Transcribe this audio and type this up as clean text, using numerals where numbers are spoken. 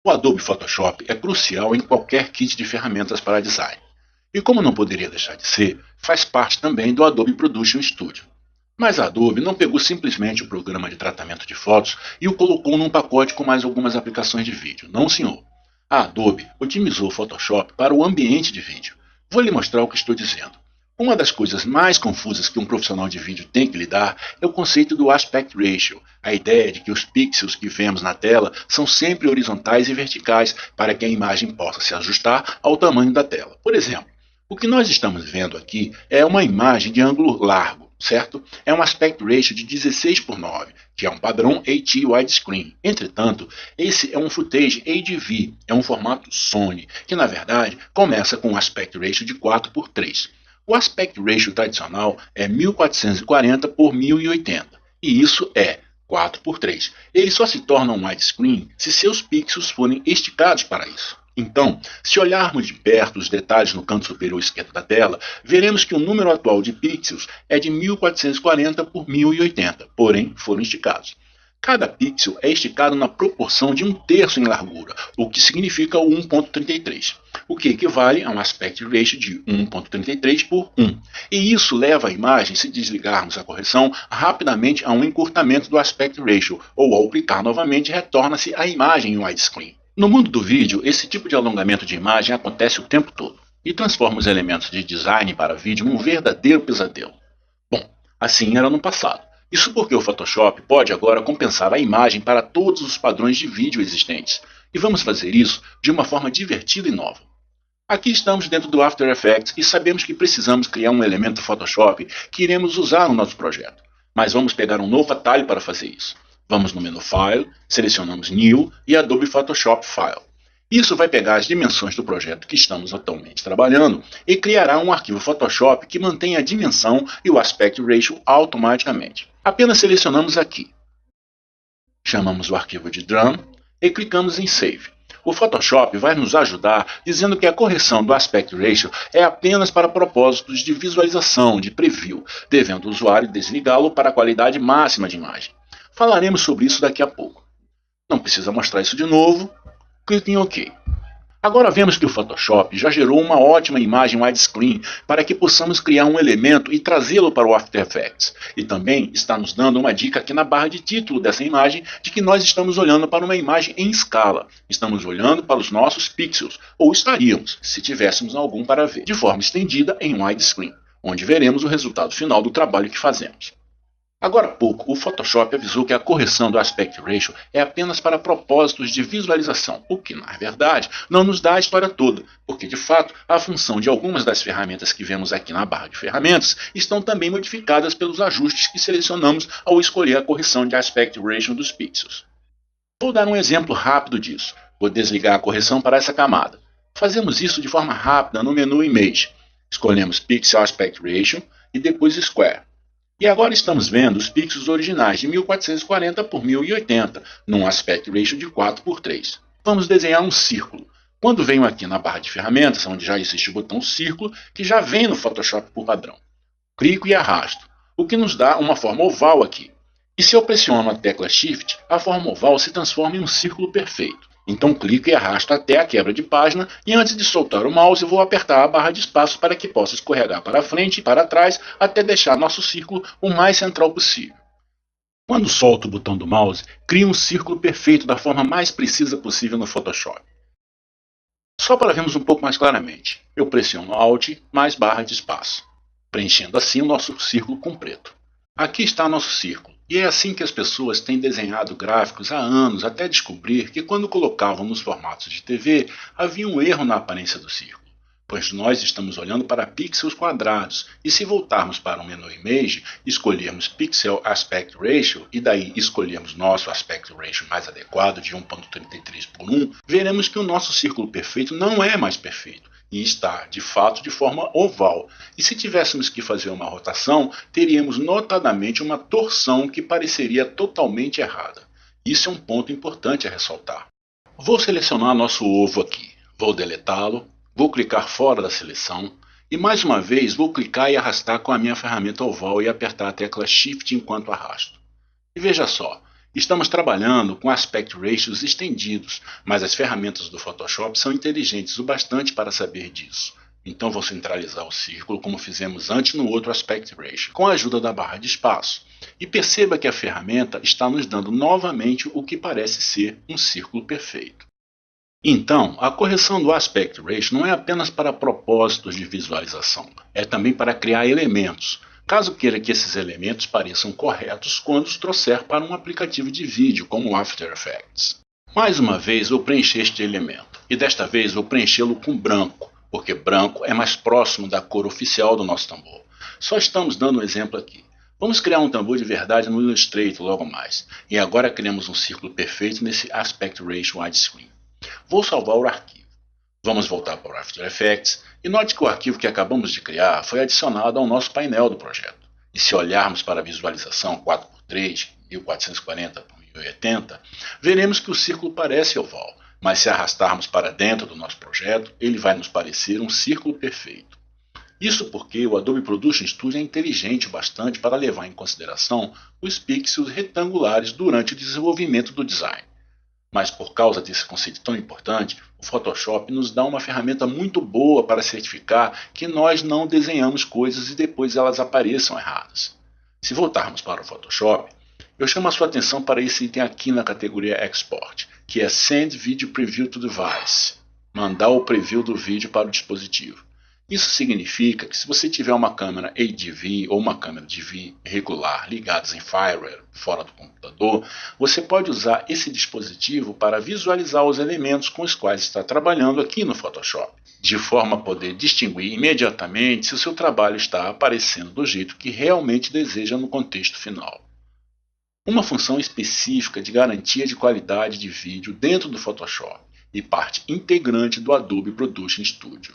O Adobe Photoshop é crucial em qualquer kit de ferramentas para design. E como não poderia deixar de ser, faz parte também do Adobe Production Studio. Mas a Adobe não pegou simplesmente o programa de tratamento de fotos e o colocou num pacote com mais algumas aplicações de vídeo. Não, senhor. A Adobe otimizou o Photoshop para o ambiente de vídeo. Vou lhe mostrar o que estou dizendo. Uma das coisas mais confusas que um profissional de vídeo tem que lidar é o conceito do aspect ratio, a ideia de que os pixels que vemos na tela são sempre horizontais e verticais para que a imagem possa se ajustar ao tamanho da tela. Por exemplo, o que nós estamos vendo aqui é uma imagem de ângulo largo, certo? É um aspect ratio de 16:9, que é um padrão AT widescreen. Entretanto, esse é um footage ADV, é um formato Sony, que na verdade começa com um aspect ratio de 4:3. O aspect ratio tradicional é 1440 por 1080, e isso é 4:3. Ele só se torna um widescreen se seus pixels forem esticados para isso. Então, se olharmos de perto os detalhes no canto superior esquerdo da tela, veremos que o número atual de pixels é de 1440 por 1080, porém foram esticados. Cada pixel é esticado na proporção de 1/3 em largura, o que significa o 1.33, o que equivale a um aspect ratio de 1.33 por 1. E isso leva a imagem, se desligarmos a correção, rapidamente a um encurtamento do aspect ratio, ou ao clicar novamente retorna-se a imagem em widescreen. No mundo do vídeo, esse tipo de alongamento de imagem acontece o tempo todo e transforma os elementos de design para vídeo num verdadeiro pesadelo. Bom, assim era no passado. Isso porque o Photoshop pode agora compensar a imagem para todos os padrões de vídeo existentes. E vamos fazer isso de uma forma divertida e nova. Aqui estamos dentro do After Effects e sabemos que precisamos criar um elemento do Photoshop que iremos usar no nosso projeto. Mas vamos pegar um novo atalho para fazer isso. Vamos no menu File, selecionamos New e Adobe Photoshop File. Isso vai pegar as dimensões do projeto que estamos atualmente trabalhando e criará um arquivo Photoshop que mantém a dimensão e o aspect ratio automaticamente. Apenas selecionamos aqui. Chamamos o arquivo de Drum e clicamos em Save. O Photoshop vai nos ajudar dizendo que a correção do aspect ratio é apenas para propósitos de visualização, de preview, devendo o usuário desligá-lo para a qualidade máxima de imagem. Falaremos sobre isso daqui a pouco. Não precisa mostrar isso de novo. Clique em OK. Agora vemos que o Photoshop já gerou uma ótima imagem widescreen para que possamos criar um elemento e trazê-lo para o After Effects. E também está nos dando uma dica aqui na barra de título dessa imagem de que nós estamos olhando para uma imagem em escala. Estamos olhando para os nossos pixels, ou estaríamos, se tivéssemos algum para ver, de forma estendida em widescreen, onde veremos o resultado final do trabalho que fazemos. Agora há pouco, o Photoshop avisou que a correção do aspect ratio é apenas para propósitos de visualização, o que, na verdade, não nos dá a história toda, porque, de fato, a função de algumas das ferramentas que vemos aqui na barra de ferramentas estão também modificadas pelos ajustes que selecionamos ao escolher a correção de aspect ratio dos pixels. Vou dar um exemplo rápido disso. Vou desligar a correção para essa camada. Fazemos isso de forma rápida no menu Image. Escolhemos Pixel Aspect Ratio e depois Square. E agora estamos vendo os pixels originais de 1440 por 1080, num aspect ratio de 4:3. Vamos desenhar um círculo. Quando venho aqui na barra de ferramentas, onde já existe o botão círculo, que já vem no Photoshop por padrão. Clico e arrasto, o que nos dá uma forma oval aqui. E se eu pressiono a tecla Shift, a forma oval se transforma em um círculo perfeito. Então clico e arrasto até a quebra de página e antes de soltar o mouse vou apertar a barra de espaço para que possa escorregar para frente e para trás até deixar nosso círculo o mais central possível. Quando solto o botão do mouse, crio um círculo perfeito da forma mais precisa possível no Photoshop. Só para vermos um pouco mais claramente, eu pressiono Alt mais barra de espaço, preenchendo assim o nosso círculo com preto. Aqui está nosso círculo. E é assim que as pessoas têm desenhado gráficos há anos, até descobrir que quando colocavam nos formatos de TV, havia um erro na aparência do círculo, pois nós estamos olhando para pixels quadrados, e se voltarmos para o menu Image, escolhermos Pixel Aspect Ratio, e daí escolhermmos nosso Aspect Ratio mais adequado de 1.33 por 1, veremos que o nosso círculo perfeito não é mais perfeito, e está, de fato, de forma oval. E se tivéssemos que fazer uma rotação, teríamos notadamente uma torção que pareceria totalmente errada. Isso é um ponto importante a ressaltar. Vou selecionar nosso ovo aqui. Vou deletá-lo, vou clicar fora da seleção e mais uma vez vou clicar e arrastar com a minha ferramenta oval e apertar a tecla Shift enquanto arrasto. E veja só, Estamos trabalhando com aspect ratios estendidos, mas as ferramentas do Photoshop são inteligentes o bastante para saber disso. Então vou centralizar o círculo como fizemos antes no outro aspect ratio, com a ajuda da barra de espaço. E perceba que a ferramenta está nos dando novamente o que parece ser um círculo perfeito. Então, a correção do aspect ratio não é apenas para propósitos de visualização, é também para criar elementos, caso queira que esses elementos pareçam corretos quando os trouxer para um aplicativo de vídeo como o After Effects. Mais uma vez vou preencher este elemento, e desta vez vou preenchê-lo com branco, porque branco é mais próximo da cor oficial do nosso tambor. Só estamos dando um exemplo aqui. Vamos criar um tambor de verdade no Illustrator logo mais, e agora criamos um círculo perfeito nesse Aspect Ratio Widescreen. Vou salvar o arquivo. Vamos voltar para o After Effects e note que o arquivo que acabamos de criar foi adicionado ao nosso painel do projeto. E se olharmos para a visualização 4x3, 1440 por 1080, veremos que o círculo parece oval, mas se arrastarmos para dentro do nosso projeto, ele vai nos parecer um círculo perfeito. Isso porque o Adobe Production Studio é inteligente o bastante para levar em consideração os pixels retangulares durante o desenvolvimento do design. Mas por causa desse conceito tão importante, o Photoshop nos dá uma ferramenta muito boa para certificar que nós não desenhamos coisas e depois elas apareçam erradas. Se voltarmos para o Photoshop, eu chamo a sua atenção para esse item aqui na categoria Export, que é Send Video Preview to Device, mandar o preview do vídeo para o dispositivo. Isso significa que se você tiver uma câmera ADV ou uma câmera DV regular ligadas em fireware fora do computador, você pode usar esse dispositivo para visualizar os elementos com os quais está trabalhando aqui no Photoshop, de forma a poder distinguir imediatamente se o seu trabalho está aparecendo do jeito que realmente deseja no contexto final. Uma função específica de garantia de qualidade de vídeo dentro do Photoshop e parte integrante do Adobe Production Studio.